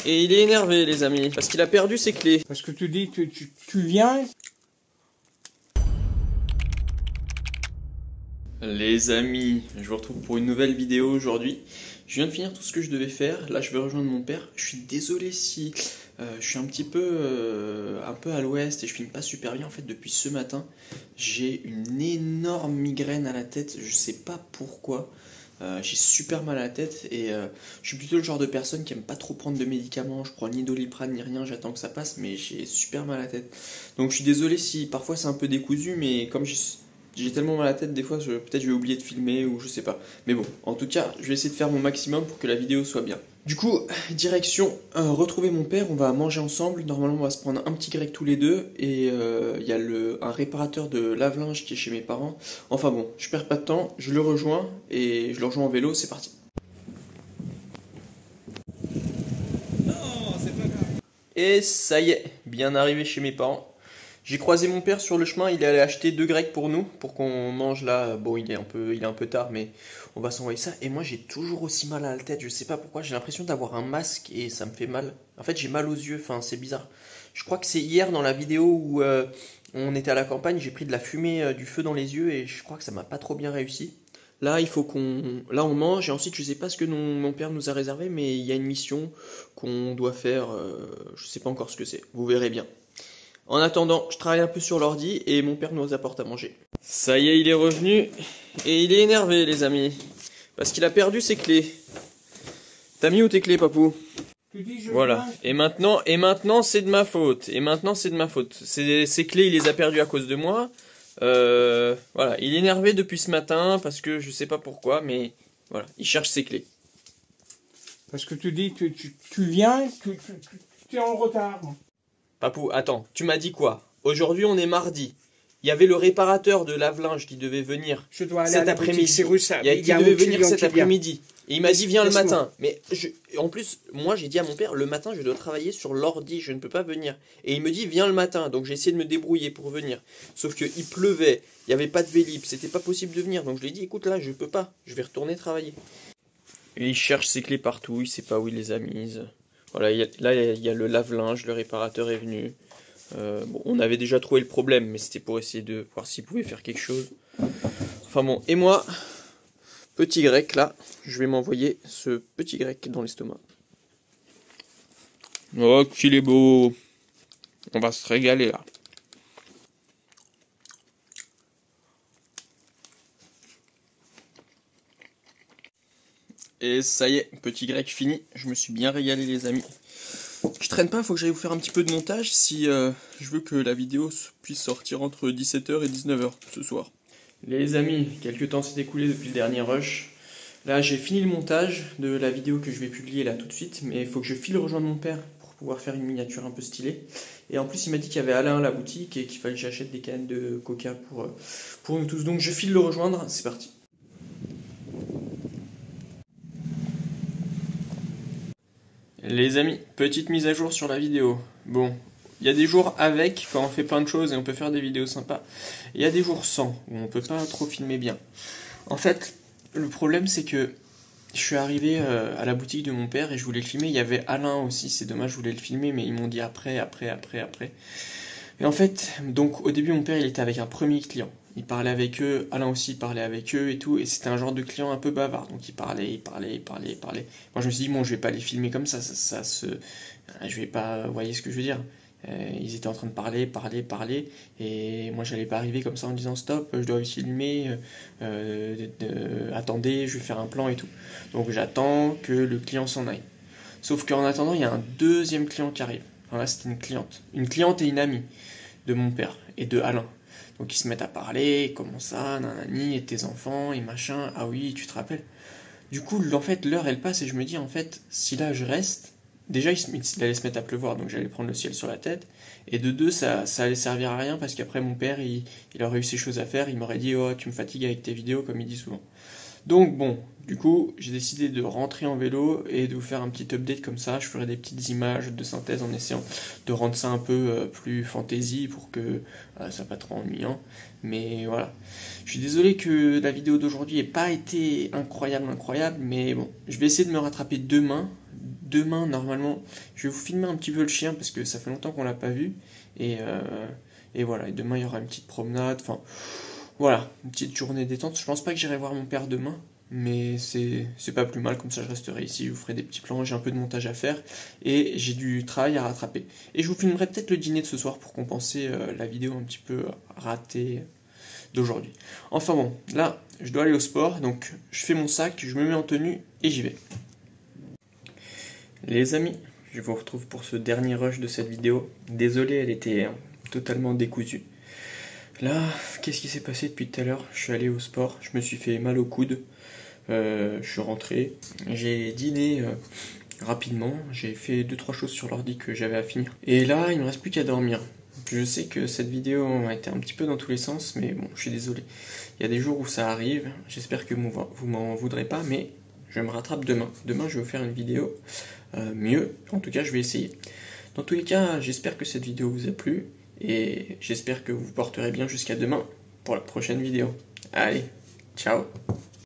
Et il est énervé, les amis, parce qu'il a perdu ses clés. Parce que tu dis que tu viens. Les amis, je vous retrouve pour une nouvelle vidéo aujourd'hui. Je viens de finir tout ce que je devais faire. Là, je vais rejoindre mon père. Je suis désolé si je suis un peu à l'ouest et je filme pas super bien. En fait, depuis ce matin, j'ai une énorme migraine à la tête. Je sais pas pourquoi. J'ai super mal à la tête et je suis plutôt le genre de personne qui aime pas trop prendre de médicaments. Je prends ni Doliprane ni rien, j'attends que ça passe, mais j'ai super mal à la tête. Donc je suis désolé si parfois c'est un peu décousu, mais comme j'ai tellement mal à la tête, des fois peut-être je vais oublier de filmer ou je sais pas. Mais bon, en tout cas, je vais essayer de faire mon maximum pour que la vidéo soit bien. Du coup, direction retrouver mon père, on va manger ensemble. Normalement, on va se prendre un petit grec tous les deux. Et il y a un réparateur de lave-linge qui est chez mes parents. Enfin bon, je perds pas de temps, je le rejoins et je le rejoins en vélo, c'est parti. Non, c'est pas grave. Et ça y est, bien arrivé chez mes parents. J'ai croisé mon père sur le chemin, il est allé acheter 2 grecs pour nous, pour qu'on mange là. Bon, il est un peu tard, mais on va s'envoyer ça. Et moi, j'ai toujours aussi mal à la tête, je sais pas pourquoi, j'ai l'impression d'avoir un masque et ça me fait mal. En fait, j'ai mal aux yeux, enfin, c'est bizarre. Je crois que c'est hier dans la vidéo où on était à la campagne, j'ai pris de la fumée, du feu dans les yeux et je crois que ça m'a pas trop bien réussi. Là, il faut Là, on mange et ensuite, je sais pas ce que mon père nous a réservé, mais il y a une mission qu'on doit faire, je sais pas encore ce que c'est, vous verrez bien. En attendant, je travaille un peu sur l'ordi et mon père nous apporte à manger. Ça y est, il est revenu et il est énervé, les amis, parce qu'il a perdu ses clés. T'as mis où tes clés, papou? Tu dis Voilà. Et maintenant, c'est de ma faute. Ces clés, il les a perdues à cause de moi. Voilà. Il est énervé depuis ce matin parce que je sais pas pourquoi, mais voilà, il cherche ses clés. Parce que tu dis que tu viens, tu es en retard. Papou, attends, tu m'as dit quoi? Aujourd'hui, on est mardi. Il y avait le réparateur de lave-linge qui devait venir cet après-midi. Qui devait venir cet après-midi. Et il m'a dit viens le matin. Mais en plus, moi j'ai dit à mon père le matin je dois travailler sur l'ordi, je ne peux pas venir. Et il me dit viens le matin. Donc j'ai essayé de me débrouiller pour venir. Sauf qu'il pleuvait, il n'y avait pas de Vélib, c'était pas possible de venir. Donc je lui ai dit écoute là je peux pas, je vais retourner travailler. Et il cherche ses clés partout, il sait pas où il les a mises. Voilà, là il y a le lave-linge, le réparateur est venu. Bon, on avait déjà trouvé le problème, mais c'était pour essayer de voir s'il pouvait faire quelque chose. Enfin bon, et moi, petit grec là, je vais m'envoyer ce petit grec dans l'estomac. Oh, qu'il est beau! On va se régaler là. Et ça y est, petit grec fini. Je me suis bien régalé, les amis. Je traîne pas, faut que j'aille vous faire un petit peu de montage si je veux que la vidéo puisse sortir entre 17h et 19h ce soir. Les amis, quelques temps s'est écoulé depuis le dernier rush. Là, j'ai fini le montage de la vidéo que je vais publier là tout de suite, mais il faut que je file rejoindre mon père pour pouvoir faire une miniature un peu stylée. Et en plus, il m'a dit qu'il y avait Alain à la boutique et qu'il fallait que j'achète des canettes de coca pour nous tous. Donc je file le rejoindre, c'est parti. Les amis, petite mise à jour sur la vidéo. Bon, il y a des jours avec, quand on fait plein de choses et on peut faire des vidéos sympas. Il y a des jours sans, où on peut pas trop filmer bien. En fait, le problème c'est que je suis arrivé à la boutique de mon père et je voulais le filmer. Il y avait Alain aussi, c'est dommage, je voulais le filmer, mais ils m'ont dit après. Et en fait, donc au début mon père il était avec un premier client. Il parlait avec eux, Alain aussi parlait avec eux et tout, et c'était un genre de client un peu bavard, donc il parlait. Moi je me suis dit bon je vais pas les filmer comme ça je vais pas, vous voyez ce que je veux dire. Ils étaient en train de parler, et moi j'allais pas arriver comme ça en disant stop, je dois filmer, attendez, je vais faire un plan et tout. Donc j'attends que le client s'en aille. Sauf qu'en attendant il y a un deuxième client qui arrive. Enfin, là c'était une cliente et une amie de mon père et de Alain. Donc ils se mettent à parler, comment ça, nanani, et tes enfants, et machin, ah oui, tu te rappelles. Du coup, en fait, l'heure elle passe et je me dis, en fait, si là je reste, déjà il allait se mettre à pleuvoir, donc j'allais prendre le ciel sur la tête, et de deux, ça allait servir à rien, parce qu'après mon père, il aurait eu ses choses à faire, il m'aurait dit, oh, tu me fatigues avec tes vidéos, comme il dit souvent. Donc bon, du coup, j'ai décidé de rentrer en vélo et de vous faire un petit update comme ça. Je ferai des petites images de synthèse en essayant de rendre ça un peu plus fantasy pour que ça soit pas trop ennuyant. Mais voilà, je suis désolé que la vidéo d'aujourd'hui n'ait pas été incroyable, mais bon, je vais essayer de me rattraper demain demain, normalement, je vais vous filmer un petit peu le chien parce que ça fait longtemps qu'on l'a pas vu. Et voilà, et demain, il y aura une petite promenade. Enfin, voilà, une petite journée détente. Je pense pas que j'irai voir mon père demain. Mais c'est pas plus mal, comme ça je resterai ici, je vous ferai des petits plans, j'ai un peu de montage à faire et j'ai du travail à rattraper. Et je vous filmerai peut-être le dîner de ce soir pour compenser la vidéo un petit peu ratée d'aujourd'hui. Enfin bon, là je dois aller au sport, donc je fais mon sac, je me mets en tenue et j'y vais. Les amis, je vous retrouve pour ce dernier rush de cette vidéo. Désolé, elle était totalement décousue. Là, qu'est-ce qui s'est passé depuis tout à l'heure? Je suis allé au sport, je me suis fait mal au coude. Je suis rentré, j'ai dîné rapidement, j'ai fait 2-3 choses sur l'ordi que j'avais à finir. Et là, il me reste plus qu'à dormir. Je sais que cette vidéo a été un petit peu dans tous les sens, mais bon, je suis désolé. Il y a des jours où ça arrive, j'espère que vous m'en voudrez pas, mais je me rattrape demain. Demain, je vais vous faire une vidéo mieux, en tout cas, je vais essayer. Dans tous les cas, j'espère que cette vidéo vous a plu, et j'espère que vous vous porterez bien jusqu'à demain pour la prochaine vidéo. Allez, ciao!